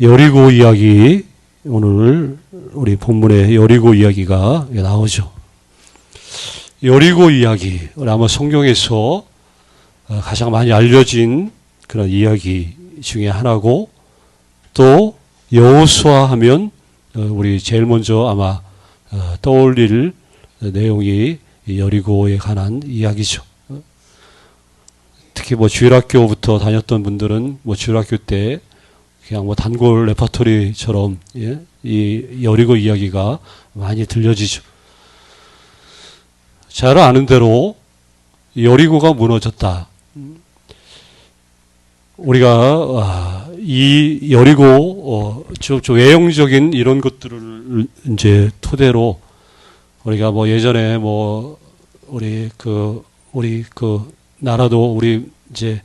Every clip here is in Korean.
여리고 이야기, 오늘 우리 본문에 여리고 이야기가 나오죠. 여리고 이야기, 아마 성경에서 가장 많이 알려진 그런 이야기 중에 하나고, 또 여호수아 하면 우리 제일 먼저 아마 떠올릴 내용이 여리고에 관한 이야기죠. 특히 뭐 주일학교부터 다녔던 분들은 뭐 주일학교 때 그냥 뭐 단골 레퍼토리처럼 이 여리고 이야기가 많이 들려지죠. 잘 아는 대로 여리고가 무너졌다. 우리가 이 여리고 좀 외형적인 이런 것들을 이제 토대로 우리가 뭐 예전에 뭐 우리 그 나라도 우리 이제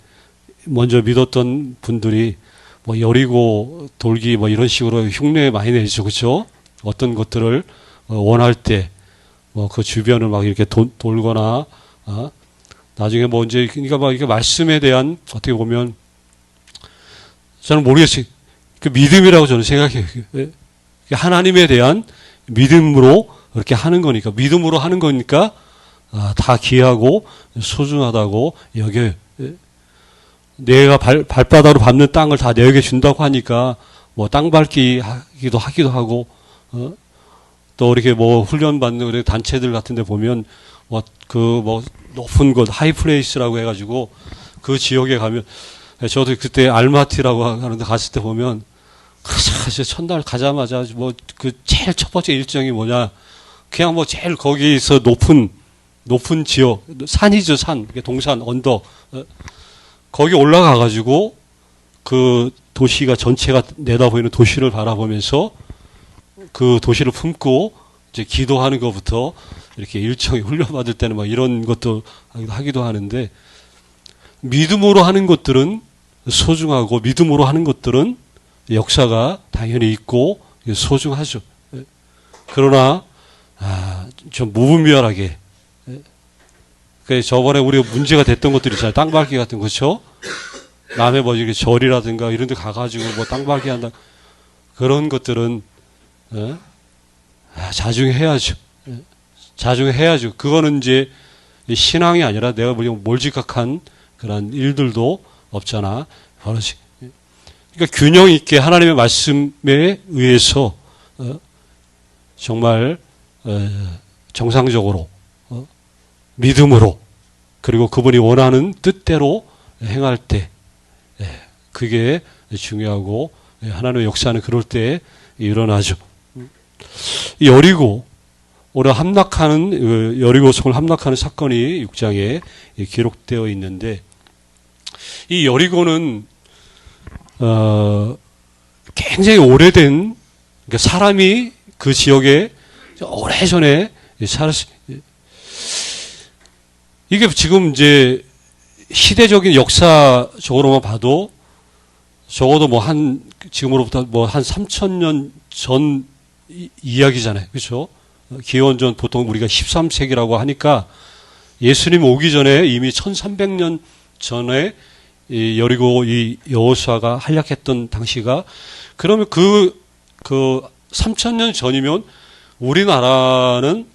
먼저 믿었던 분들이 뭐 여리고 돌기 뭐 이런 식으로 흉내 많이 내죠, 그렇죠? 어떤 것들을 원할 때 뭐 그 주변을 막 이렇게 돌거나 나중에 뭐 이제 그러니까 막 이게 말씀에 대한 어떻게 보면 저는 모르겠어요. 그 믿음이라고 저는 생각해요. 하나님에 대한 믿음으로 그렇게 하는 거니까, 믿음으로 하는 거니까 다 귀하고 소중하다고 여겨요. 내가 발바닥으로 밟는 땅을 다 내게 준다고 하니까 뭐 땅 밟기 하기도 하고, 또 이렇게 뭐 훈련 받는 단체들 같은 데 보면 뭐 높은 곳 하이플레이스라고 해가지고 그 지역에 가면, 저도 그때 알마티라고 하는데 갔을 때 보면 사실 첫날 가자마자 뭐 그 제일 첫 번째 일정이 뭐냐, 그냥 뭐 제일 거기서 높은 지역, 산이죠, 산, 동산, 언덕, 거기 올라가가지고 그 도시가 전체가 내다보이는 도시를 바라보면서 그 도시를 품고 이제 기도하는 것부터 이렇게 일정이 훈련받을 때는 막 이런 것도 하기도 하는데, 믿음으로 하는 것들은 소중하고 믿음으로 하는 것들은 역사가 당연히 있고 소중하죠. 그러나 좀 무분별하게, 저번에 우리가 문제가 됐던 것들이 있잖아요. 땅밟기 같은 거, 그렇죠? 남의 뭐 이렇게 절이라든가 이런 데 가가지고 뭐 땅밟기 한다, 그런 것들은 자중해야죠. 자중해야죠. 그거는 이제 신앙이 아니라 내가 몰지각한 그런 일들도 없잖아. 그러니까 균형 있게 하나님의 말씀에 의해서 정말 정상적으로 믿음으로, 그리고 그분이 원하는 뜻대로 행할 때, 그게 중요하고 하나님의 역사는 그럴 때 일어나죠. 여리고, 오늘 함락하는 여리고성을 함락하는 사건이 6장에 기록되어 있는데, 이 여리고는 굉장히 오래된, 그러니까 사람이 그 지역에 오래전에 이게 지금 이제 시대적인 역사적으로만 봐도 적어도 지금으로부터 한 3,000년 전 이야기잖아요. 그렇죠? 기원전 보통 우리가 13세기라고 하니까 예수님 오기 전에 이미 1300년 전에 이 여리고 이 여호수아가 활약했던 당시가, 그러면 그 3,000년 전이면 우리나라는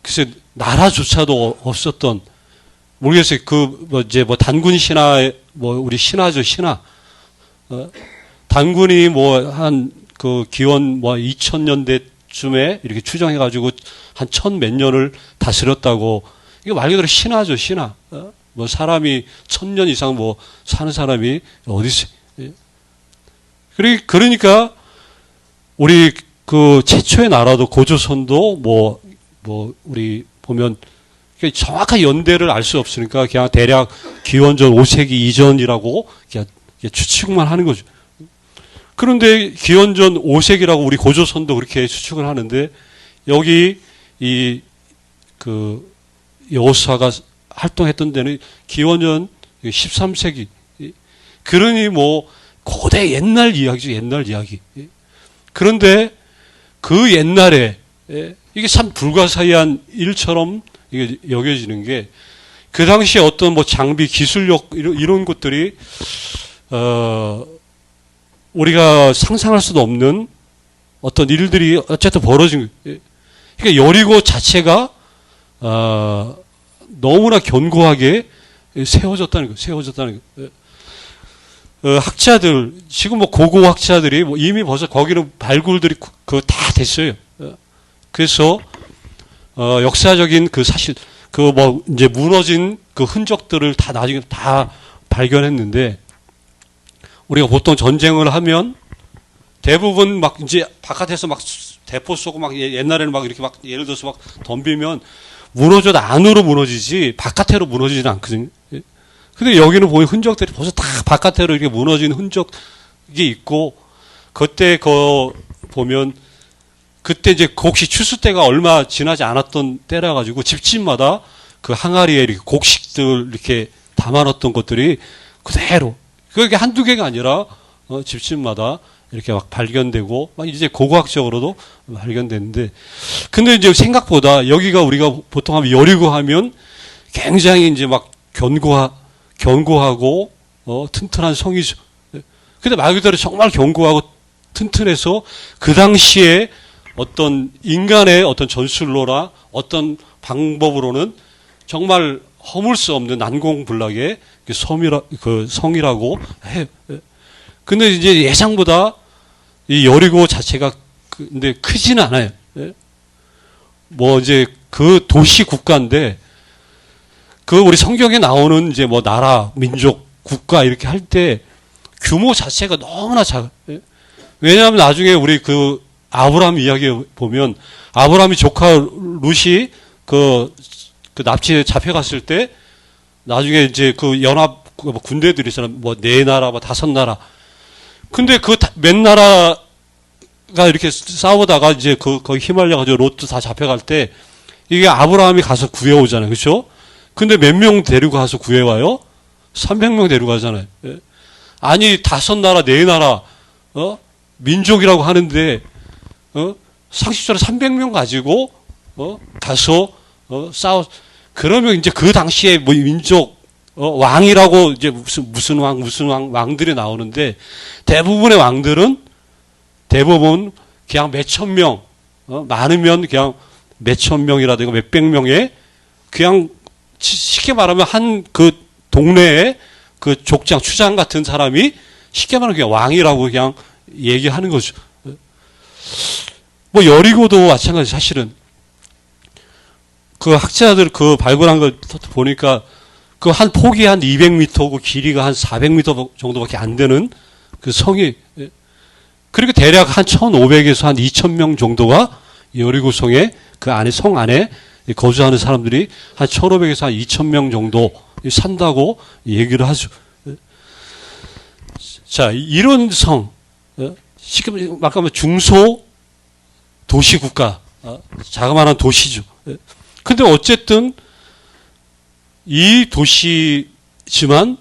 글쎄 나라조차도 없었던, 모르겠어요. 단군 신화, 우리 신화죠, 신화. 단군이 기원 2000년대쯤에 이렇게 추정해가지고 한 1000몇 년을 다스렸다고. 이거 말 그대로 신화죠, 신화. 사람이 1000년 이상 사는 사람이 어디 있어요. 그러니까 우리 그 최초의 나라도 고조선도 우리 보면 정확한 연대를 알 수 없으니까 그냥 대략 기원전 5세기 이전이라고 그냥 추측만 하는 거죠. 그런데 기원전 5세기라고 우리 고조선도 그렇게 추측을 하는데, 여기 여호수아가 활동했던 데는 기원전 13세기. 그러니 고대 옛날 이야기죠, 옛날 이야기. 그런데 그 옛날에 이게 참 불가사의한 일처럼 이게 여겨지는 게, 그 당시에 어떤 장비, 기술력 이런 것들이 우리가 상상할 수도 없는 어떤 일들이 어쨌든 벌어진 거예요. 그러니까 여리고 자체가 너무나 견고하게 세워졌다는 거예요. 학자들, 지금 뭐 고고 학자들이 뭐 이미 벌써 거기는 발굴들이 다 됐어요. 그래서 역사적인 그 사실 그 뭐 이제 무너진 그 흔적들을 다 나중에 다 발견했는데, 우리가 보통 전쟁을 하면 대부분 막 이제 바깥에서 막 대포 쏘고 막 옛날에는 막 이렇게 막 예를 들어서 막 덤비면 무너져도 안으로 무너지지 바깥으로 무너지지는 않거든요. 근데 여기는 보면 흔적들이 벌써 다 바깥으로 이렇게 무너진 흔적이 있고, 그때 보면 그때 이제 혹시 추수 때가 얼마 지나지 않았던 때라 가지고 집집마다 그 항아리에 이렇게 곡식들 이렇게 담아놨던 것들이 그대로, 그게 한두 개가 아니라 집집마다 이렇게 막 발견되고, 막 이제 고고학적으로도 발견되는데, 근데 이제 생각보다 여기가 우리가 보통 하면 여리고 하면 굉장히 이제 막 견고하고 튼튼한 성이죠. 근데 말 그대로 정말 견고하고 튼튼해서 그 당시에 어떤 인간의 어떤 전술로나 어떤 방법으로는 정말 허물 수 없는 난공불락의 그 성이라고 해요. 근데 이제 예상보다 이 여리고 자체가 근데 크지는 않아요. 뭐 이제 그 도시 국가인데, 그 우리 성경에 나오는 이제 뭐 나라, 민족, 국가 이렇게 할 때 규모 자체가 너무나 작아요. 왜냐하면 나중에 우리 그 아브라함 이야기 보면 아브라함이 조카 룻이 그 납치에 잡혀갔을 때 나중에 이제 그 연합 군대들이 있잖아요. 뭐 4나라, 뭐 5나라. 근데 그 몇 나라가 이렇게 싸우다가 이제 거기 휘말려가지고 롯도 다 잡혀갈 때 이게 아브라함이 가서 구해오잖아요. 그렇죠? 근데 몇 명 데리고 가서 구해와요? 300명 데리고 가잖아요. 아니 5나라, 4나라 민족이라고 하는데 상식적으로 300명 가지고 가서 그러면 이제 그 당시에 뭐 민족 왕이라고 이제 무슨 왕들이 나오는데, 대부분의 왕들은 대부분 그냥 몇천 명, 많으면 그냥 몇천 명이라든가 몇백 명의 그냥 쉽게 말하면 한 그 동네에 그 족장, 추장 같은 사람이 쉽게 말하면 그냥 왕이라고 그냥 얘기하는 거죠. 뭐 여리고도 마찬가지. 사실은 그 학자들 그 발굴한 걸 보니까 그 한 폭이 한 200m고 길이가 한 400m 정도밖에 안 되는 그 성이, 그리고 대략 한 1,500에서 한 2,000명 정도가 여리고 성에 그 안에 성 안에 거주하는 사람들이 한 1,500에서 한 2,000명 정도 산다고 얘기를 하죠. 자, 이런 성, 쉽게 말하면 중소 도시 국가, 자그마한 도시죠. 근데 어쨌든 이 도시지만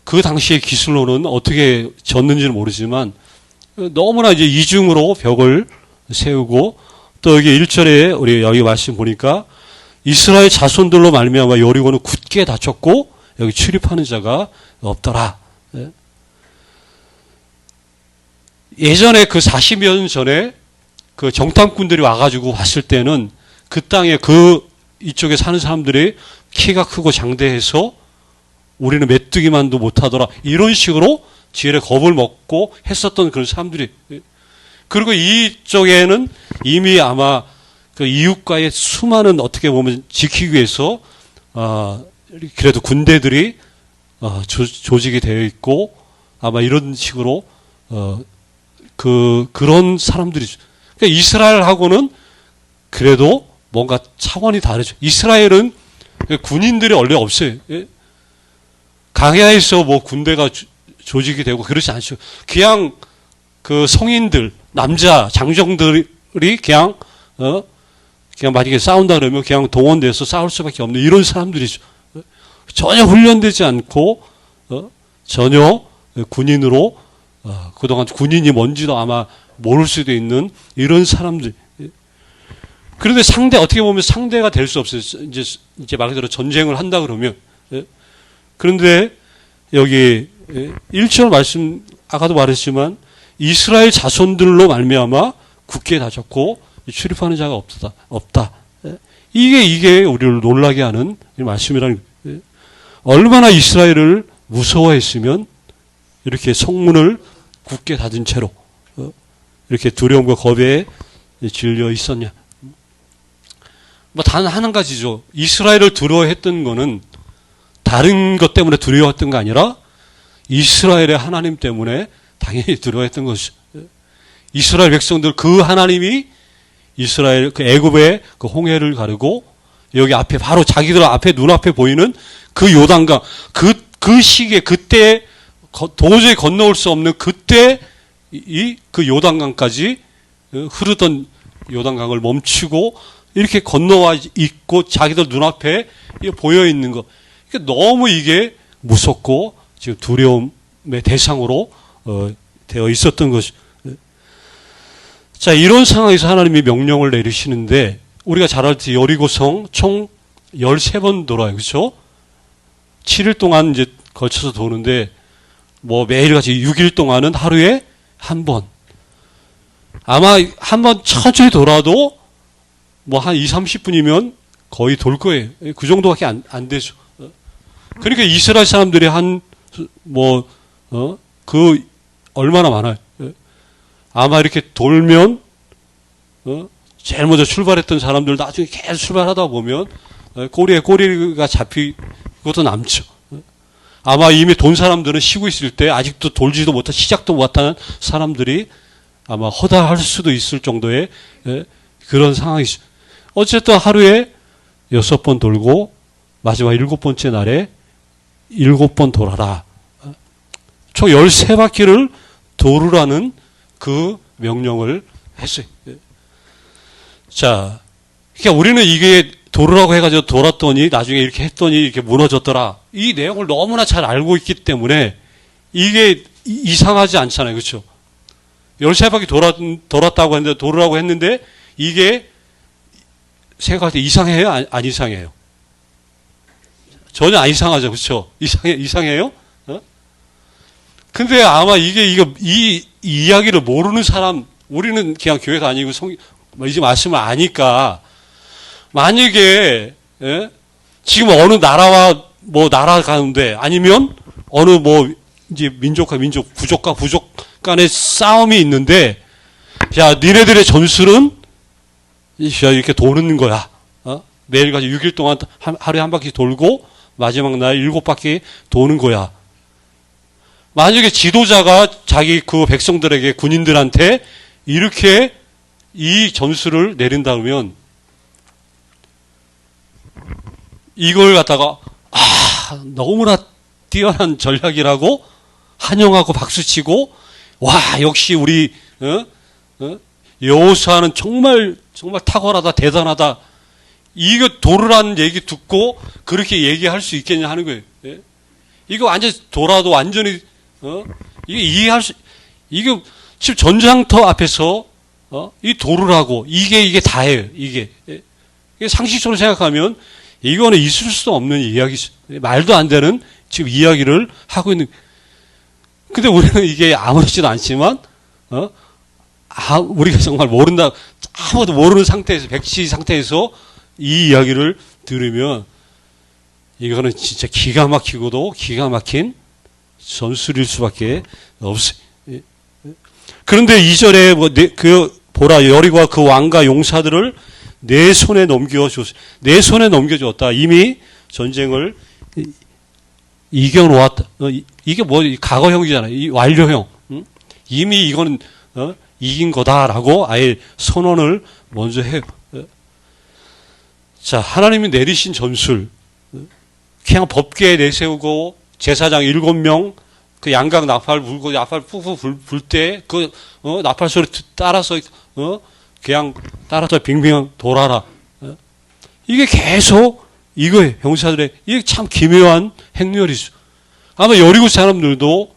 그 당시의 기술로는 어떻게 졌는지는 모르지만 너무나 이제 이중으로 벽을 세우고, 또 여기 1절에 우리 여기 말씀 보니까 이스라엘 자손들로 말미암아 여리고는 굳게 닫혔고 여기 출입하는 자가 없더라. 예전에 그 40여 년 전에 그 정탐꾼들이 와가지고 왔을 때는 그 땅에 이쪽에 사는 사람들이 키가 크고 장대해서 우리는 메뚜기만도 못하더라, 이런 식으로 지혜의 겁을 먹고 했었던 그런 사람들이. 그리고 이쪽에는 이미 아마 그 이웃과의 수많은 어떻게 보면 지키기 위해서 그래도 군대들이 조직이 되어 있고 아마 이런 식으로 그런 사람들이죠. 그러니까 이스라엘하고는 그래도 뭔가 차원이 다르죠. 이스라엘은 군인들이 원래 없어요. 강야에서 뭐 군대가 조직이 되고 그렇지 않죠. 그냥 그 성인들, 남자 장정들이 그냥 만약에 싸운다 그러면 그냥 동원돼서 싸울 수밖에 없는 이런 사람들이죠. 전혀 훈련되지 않고 전혀 군인으로 그동안 군인이 뭔지도 아마 모를 수도 있는 이런 사람들. 그런데 어떻게 보면 상대가 될 수 없어요. 이제 말 그대로 전쟁을 한다 그러면. 그런데 여기 1절 말씀, 아까도 말했지만 이스라엘 자손들로 말미암아 굳게 다졌고 출입하는 자가 없다. 이게 우리를 놀라게 하는 말씀이라는 거예요. 얼마나 이스라엘을 무서워했으면 이렇게 성문을 굳게 닫은 채로 이렇게 두려움과 겁에 질려 있었냐. 뭐 단 한 가지죠. 이스라엘을 두려워했던 거는 다른 것 때문에 두려워했던 거 아니라 이스라엘의 하나님 때문에 당연히 두려워했던 것이죠. 이스라엘 백성들 그 하나님이 이스라엘 그 애굽의 그 홍해를 가르고 여기 앞에 바로 자기들 앞에 눈앞에 보이는 그 요단강 그 시기에 그때 도저히 건너올 수 없는 그때 그 요단강까지 흐르던 요단강을 멈추고 이렇게 건너와 있고 자기들 눈앞에 보여 있는 거. 너무 이게 무섭고 지금 두려움의 대상으로 되어 있었던 것이. 자, 이런 상황에서 하나님이 명령을 내리시는데 우리가 잘 알듯이 여리고성 총 13번 돌아요. 그렇죠? 7일 동안 이제 걸쳐서 도는데 뭐 매일같이 6일 동안은 하루에 한 번. 아마 한 번 천천히 돌아도 뭐 한 20, 30분이면 거의 돌 거예요. 그 정도밖에 안 되죠. 그러니까 이스라엘 사람들이 얼마나 많아요. 아마 이렇게 돌면, 제일 먼저 출발했던 사람들 나중에 계속 출발하다 보면, 꼬리에 꼬리가 잡히고도 남죠. 아마 이미 돈 사람들은 쉬고 있을 때 아직도 돌지도 못한, 시작도 못하는 사람들이 아마 허다할 수도 있을 정도의 그런 상황이죠. 어쨌든 하루에 6번 돌고 마지막 7번째 날에 7번 돌아라. 총 13바퀴를 돌으라는 그 명령을 했어요. 자, 그러니까 우리는 이게 돌으라고 해가지고 돌았더니 나중에 이렇게 했더니 이렇게 무너졌더라. 이 내용을 너무나 잘 알고 있기 때문에 이게 이상하지 않잖아요. 그렇죠? 13바퀴 돌았다고 했는데, 돌으라고 했는데 이게 생각할 때 이상해요? 안 이상해요? 전혀 안 이상하죠. 그렇죠? 이상해요? 근데 아마 이 이야기를 모르는 사람, 우리는 그냥 교회 다니고 이 말씀을 아니까, 만약에, 지금 어느 나라와 나라 가운데, 아니면 어느 이제 민족과 민족, 부족과 부족 간의 싸움이 있는데, 야, 니네들의 전술은, 이렇게 도는 거야. 매일같이 6일 동안 하루에 한 바퀴 돌고, 마지막 날 7바퀴 도는 거야. 만약에 지도자가 자기 그 백성들에게 군인들한테 이렇게 이 전술을 내린다 그러면 이걸 갖다가 너무나 뛰어난 전략이라고 환영하고 박수치고 와 역시 우리 여호수아는 정말 탁월하다 대단하다 이거 도르라는 얘기 듣고 그렇게 얘기할 수 있겠냐 하는 거예요. 예? 이거 완전 돌아도 완전히 이게 이해할 수 이게 지금 전장터 앞에서 이 도르라고 이게 다예요. 이게 상식적으로 생각하면 이거는 있을 수 없는 이야기죠. 말도 안 되는 지금 이야기를 하고 있는. 근데 우리는 이게 아무렇지도 않지만 우리가 정말 모른다 아무도 모르는 상태에서 백시 상태에서 이 이야기를 들으면 이거는 진짜 기가 막히고도 기가 막힌 전술일 수밖에 없어요. 그런데 2절에 보라 여리고와 그 왕과 용사들을 내 손에 넘겨줬어요. 내 손에 넘겨줬다. 이미 전쟁을 이겨놓았다. 이게 과거형이잖아요. 이 완료형. 이미 이거는 이긴 거다라고 아예 선언을 먼저 해요. 자, 하나님이 내리신 전술. 그냥 법궤에 내세우고 제사장 7명 그 양각 나팔 불고 나팔 푹푹 불 때 그 나팔 소리 따라서 그냥 따라서 빙빙 돌아라. 이게 계속 이거예요. 병사들의 이게 참 기묘한 행렬이죠. 아마 여리고 사람들도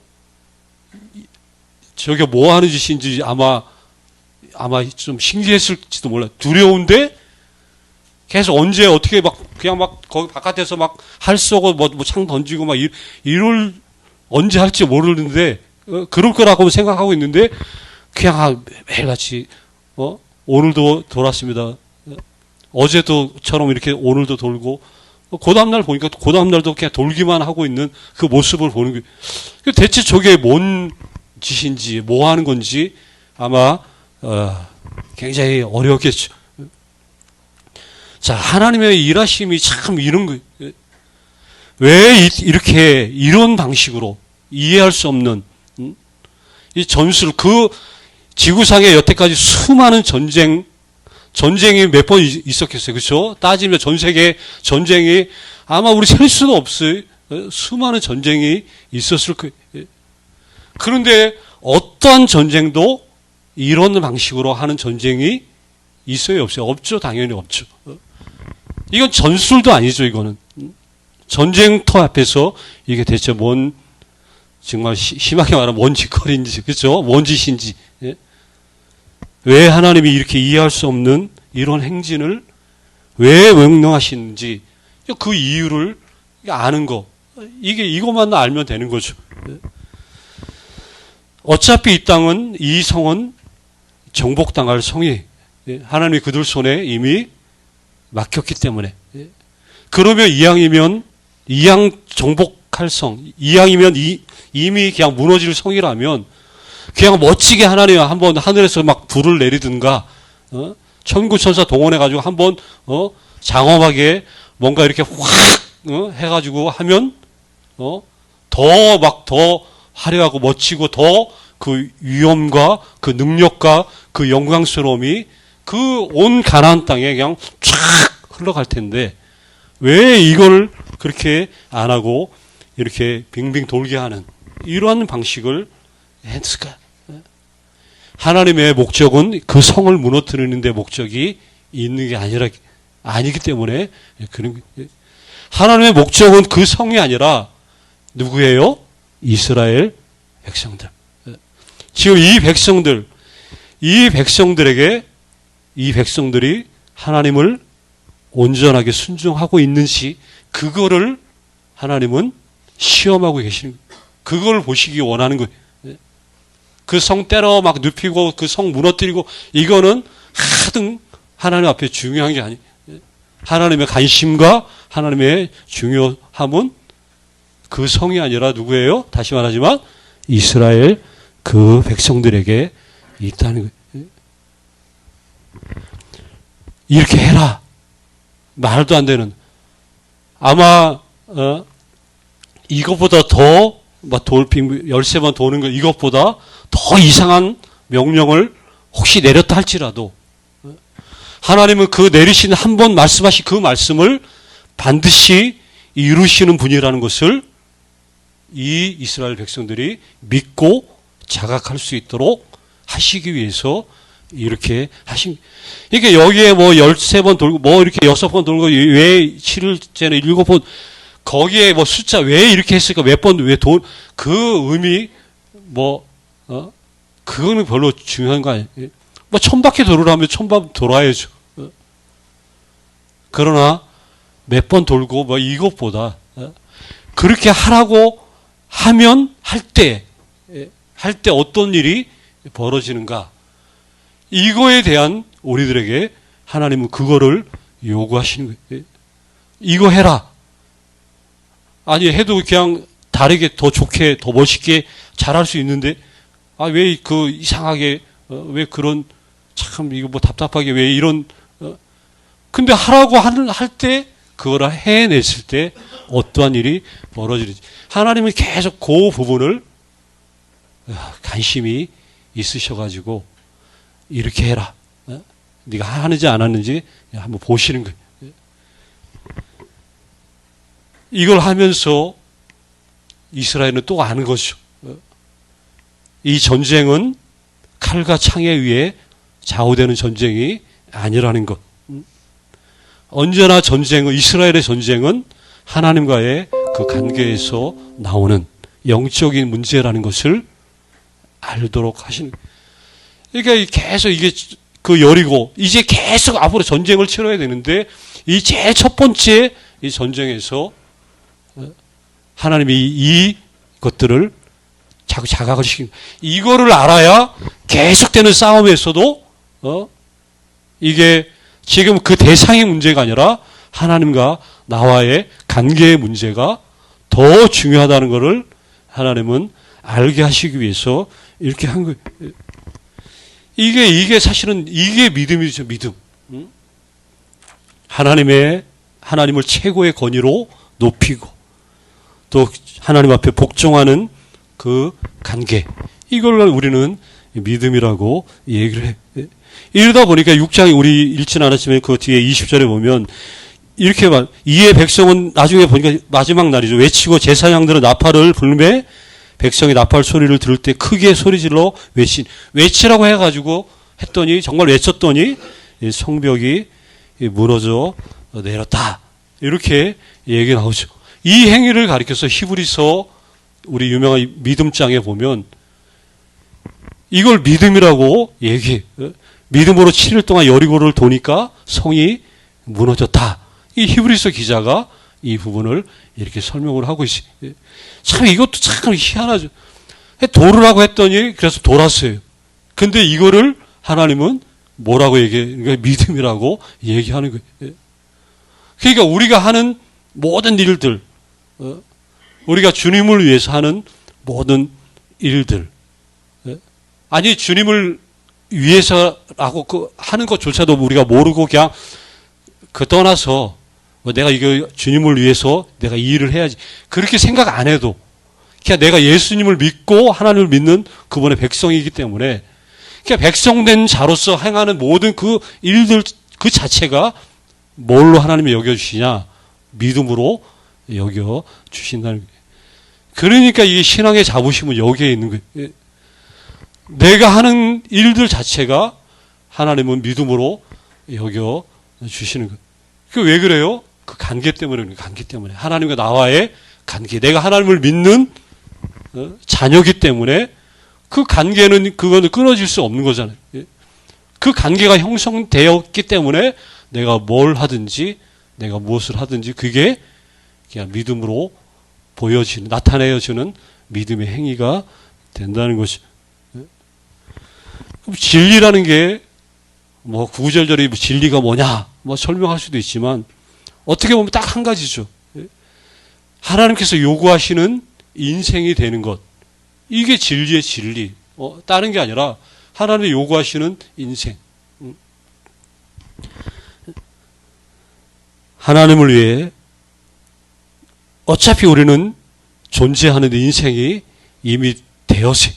저게 뭐 하는 짓인지 아마 좀 신기했을지도 몰라요. 두려운데 계속 언제 어떻게 그냥 거기 바깥에서 할 쏘고 창 던지고 이럴 언제 할지 모르는데 그럴 거라고 생각하고 있는데 그냥 매일같이 오늘도 돌았습니다. 어제도처럼 이렇게 오늘도 돌고 그 다음날 보니까 그 다음날도 그냥 돌기만 하고 있는 그 모습을 보는 거예요. 대체 저게 뭔 짓인지 뭐 하는 건지 아마 굉장히 어려웠겠죠. 자, 하나님의 일하심이 참 이런 거예요. 왜 이렇게 이런 방식으로 이해할 수 없는 이 전술, 그 지구상에 여태까지 수많은 전쟁이 몇 번 있었겠어요. 그렇죠? 따지면 전 세계 전쟁이 아마 우리 셀 수도 없어요. 수많은 전쟁이 있었을 거예요. 그런데 어떠한 전쟁도 이런 방식으로 하는 전쟁이 있어요, 없어요? 없죠. 당연히 없죠. 이건 전술도 아니죠, 이거는. 전쟁터 앞에서 이게 대체 뭔, 정말 심하게 말하면 뭔 짓거리인지, 그렇죠? 뭔 짓인지. 예? 왜 하나님이 이렇게 이해할 수 없는 이런 행진을 왜 명령하시는지 그 이유를 아는 거. 이것만 알면 되는 거죠. 예? 어차피 이 땅은, 이 성은 정복당할 성이 하나님이 그들 손에 이미 맡겼기 때문에. 그러면 이왕 정복할 성, 이왕이면 이미 그냥 무너질 성이라면 그냥 멋지게 하나님 한번 하늘에서 막 불을 내리든가, 천구천사 동원해가지고 한번, 장엄하게 뭔가 이렇게 확, 해가지고 하면, 더 화려하고 멋지고 더 그 위엄과 그 능력과 그 영광스러움이 그 온 가나안 땅에 그냥 쫙 흘러갈 텐데 왜 이걸 그렇게 안 하고 이렇게 빙빙 돌게 하는 이러한 방식을 했을까? 하나님의 목적은 그 성을 무너뜨리는 데 목적이 있는 게 아니기 때문에 그런 하나님의 목적은 그 성이 아니라 누구예요? 이스라엘 백성들. 지금 이 백성들이 하나님을 온전하게 순종하고 있는지 그거를 하나님은 시험하고 계시는 거예요. 그걸 보시기 원하는 거예요. 그 성 때려 막 눕히고 그 성 무너뜨리고 이거는 하등 하나님 앞에 중요한 게 아니에요. 하나님의 관심과 하나님의 중요함은 그 성이 아니라 누구예요? 다시 말하지만 이스라엘 그 백성들에게 있다는 거예요. 이렇게 해라. 말도 안 되는. 아마 이것보다 더 돌빙 13번 도는 거 이것보다 더 이상한 명령을 혹시 내렸다 할지라도 하나님은 그 내리신 한 번 말씀하신 그 말씀을 반드시 이루시는 분이라는 것을 이 이스라엘 백성들이 믿고 자각할 수 있도록 하시기 위해서 이렇게 하신. 이게 여기에 뭐 13번 돌고 뭐 이렇게 6번 돌고 왜 7일째는 7번 거기에 뭐 숫자 왜 이렇게 했을까 몇 번 왜 그 의미 그거는 별로 중요한 거 아니에요. 뭐 1000바퀴 돌으라면 1000번 돌아야죠. 그러나 몇 번 돌고 뭐 이것보다 그렇게 하라고 하면 할 때 어떤 일이 벌어지는가 이거에 대한 우리들에게 하나님은 그거를 요구하시는 거예요. 이거 해라. 아니 해도 그냥 다르게 더 좋게 더 멋있게 잘할 수 있는데 왜 그 이상하게 왜 그런 참 이거 뭐 답답하게 왜 이런 근데 하라고 할 때 그거를 해냈을 때 어떠한 일이 벌어지는지 하나님은 계속 그 부분을 관심이 있으셔가지고 이렇게 해라. 네가 하는지 안 하는지 한번 보시는 거예요. 이걸 하면서 이스라엘은 또 아는 거죠. 이 전쟁은 칼과 창에 의해 좌우되는 전쟁이 아니라는 것. 언제나 이스라엘의 전쟁은 하나님과의 그 관계에서 나오는 영적인 문제라는 것을 알도록 하시는 거예요. 그러니까 계속 이게 그 여리고 이제 계속 앞으로 전쟁을 치러야 되는데 이 제일 첫 번째 이 전쟁에서 하나님이 이 것들을 자꾸 자각을 시킵니다. 이거를 알아야 계속되는 싸움에서도 이게 지금 그 대상의 문제가 아니라 하나님과 나와의 관계의 문제가 더 중요하다는 것을 하나님은 알게 하시기 위해서 이렇게 한 거예요. 이게 사실은 이게 믿음이죠, 믿음. 하나님을 최고의 권위로 높이고 또 하나님 앞에 복종하는 그 관계. 이걸 우리는 믿음이라고 얘기를 해. 이러다 보니까 6장에 우리 읽지는 않았지만 그 뒤에 20절에 보면 이렇게 이에 백성은 나중에 보니까 마지막 날이죠. 외치고 제사장들은 나팔을 불매 백성이 나팔 소리를 들을 때 크게 소리질러 외치라고 해가지고 했더니 정말 외쳤더니 성벽이 무너져 내렸다. 이렇게 얘기 나오죠. 이 행위를 가리켜서 히브리서 우리 유명한 믿음장에 보면 이걸 믿음이라고 얘기해. 믿음으로 7일 동안 여리고를 도니까 성이 무너졌다. 이 히브리서 기자가 이 부분을 이렇게 설명을 하고 있어요. 참 이것도 참 희한하죠. 돌으라고 했더니 그래서 돌았어요. 근데 이거를 하나님은 뭐라고 얘기해? 믿음이라고 얘기하는 거예요. 그러니까 우리가 하는 모든 일들, 우리가 주님을 위해서 하는 모든 일들, 아니 주님을 위해서라고 하는 것조차도 우리가 모르고 그냥 떠나서 내가 이거 주님을 위해서 내가 이 일을 해야지 그렇게 생각 안 해도 그냥 내가 예수님을 믿고 하나님을 믿는 그분의 백성이기 때문에 그냥 백성된 자로서 행하는 모든 그 일들 그 자체가 뭘로 하나님이 여겨주시냐? 믿음으로 여겨주신다는 거예요. 그러니까 이게 신앙의 자부심은 여기에 있는 거예요. 내가 하는 일들 자체가 하나님은 믿음으로 여겨주시는 거예요. 그 왜 그래요? 그 관계 때문에, 관계 때문에. 하나님과 나와의 관계. 내가 하나님을 믿는 자녀기 때문에 그 관계는 그거는 끊어질 수 없는 거잖아요. 그 관계가 형성되었기 때문에 내가 뭘 하든지 내가 무엇을 하든지 그게 그냥 믿음으로 나타내어지는 믿음의 행위가 된다는 것이. 그럼 진리라는 게 구구절절히 진리가 뭐냐 설명할 수도 있지만 어떻게 보면 딱 한 가지죠. 하나님께서 요구하시는 인생이 되는 것. 이게 진리의 진리. 다른 게 아니라 하나님이 요구하시는 인생. 하나님을 위해 어차피 우리는 존재하는 인생이 이미 되어서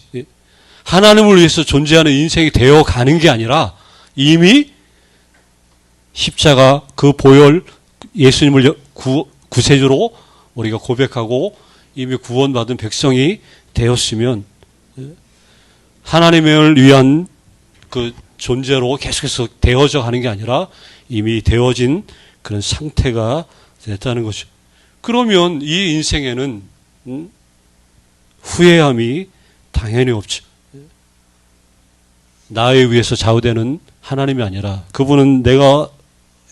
하나님을 위해서 존재하는 인생이 되어가는 게 아니라 이미 십자가 그 보혈 예수님을 구세주로 우리가 고백하고 이미 구원받은 백성이 되었으면 하나님을 위한 그 존재로 계속해서 되어져 가는 게 아니라 이미 되어진 그런 상태가 됐다는 거죠. 그러면 이 인생에는 후회함이 당연히 없죠. 나에 의해서 좌우되는 하나님이 아니라 그분은 내가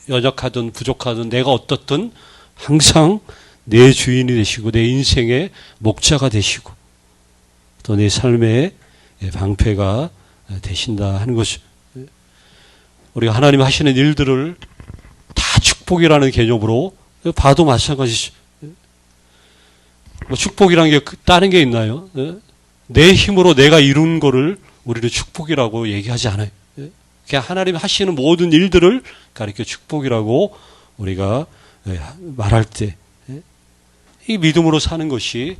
연약하든 부족하든 내가 어떻든 항상 내 주인이 되시고 내 인생의 목자가 되시고 또 내 삶의 방패가 되신다 하는 것이죠. 우리가 하나님 하시는 일들을 다 축복이라는 개념으로 봐도 마찬가지죠. 축복이라는 게 다른 게 있나요? 내 힘으로 내가 이룬 거를 우리는 축복이라고 얘기하지 않아요. 그냥 하나님 하시는 모든 일들을 가리켜 축복이라고 우리가 말할 때 이 믿음으로 사는 것이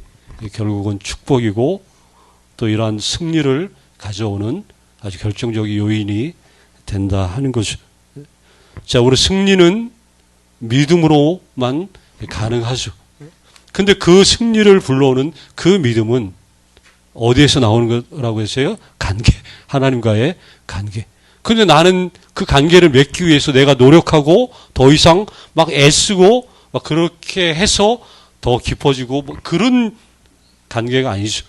결국은 축복이고 또 이러한 승리를 가져오는 아주 결정적인 요인이 된다 하는 거죠. 자, 우리 승리는 믿음으로만 가능하죠. 근데 그 승리를 불러오는 그 믿음은 어디에서 나오는 거라고 했어요? 관계. 하나님과의 관계. 근데 나는 그 관계를 맺기 위해서 내가 노력하고 더 이상 막 애쓰고 막 그렇게 해서 더 깊어지고 그런 관계가 아니죠.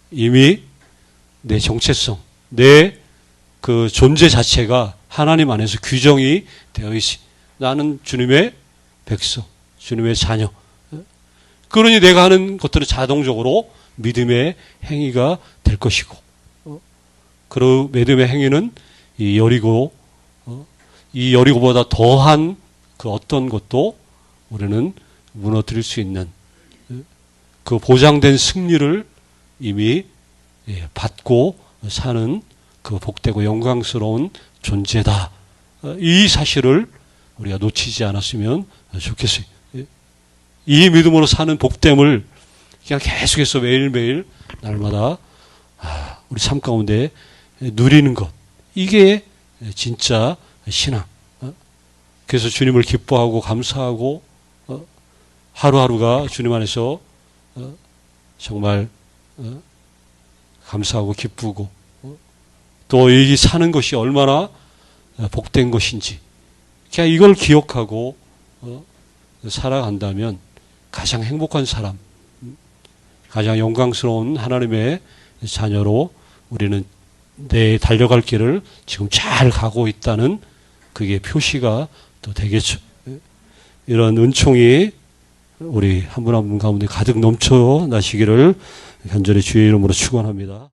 이미 내 정체성, 내 그 존재 자체가 하나님 안에서 규정이 되어 있지. 나는 주님의 백성, 주님의 자녀. 그러니 내가 하는 것들은 자동적으로 믿음의 행위가 될 것이고, 그 믿음의 행위는 이 여리고보다 더한 그 어떤 것도 우리는 무너뜨릴 수 있는 그 보장된 승리를 이미 받고 사는 그 복되고 영광스러운 존재다. 이 사실을 우리가 놓치지 않았으면 좋겠어요. 이 믿음으로 사는 복됨을 그냥 계속해서 매일매일 날마다 우리 삶 가운데 누리는 것. 이게 진짜 신앙. 그래서 주님을 기뻐하고 감사하고 하루하루가 주님 안에서 정말 감사하고 기쁘고 또 이 사는 것이 얼마나 복된 것인지 그냥 이걸 기억하고 살아간다면 가장 행복한 사람, 가장 영광스러운 하나님의 자녀로 우리는 내 달려갈 길을 지금 잘 가고 있다는 그게 표시가 또 되겠죠. 이런 은총이 우리 한 분 한 분 가운데 가득 넘쳐 나시기를 간절히 주의 이름으로 축원합니다.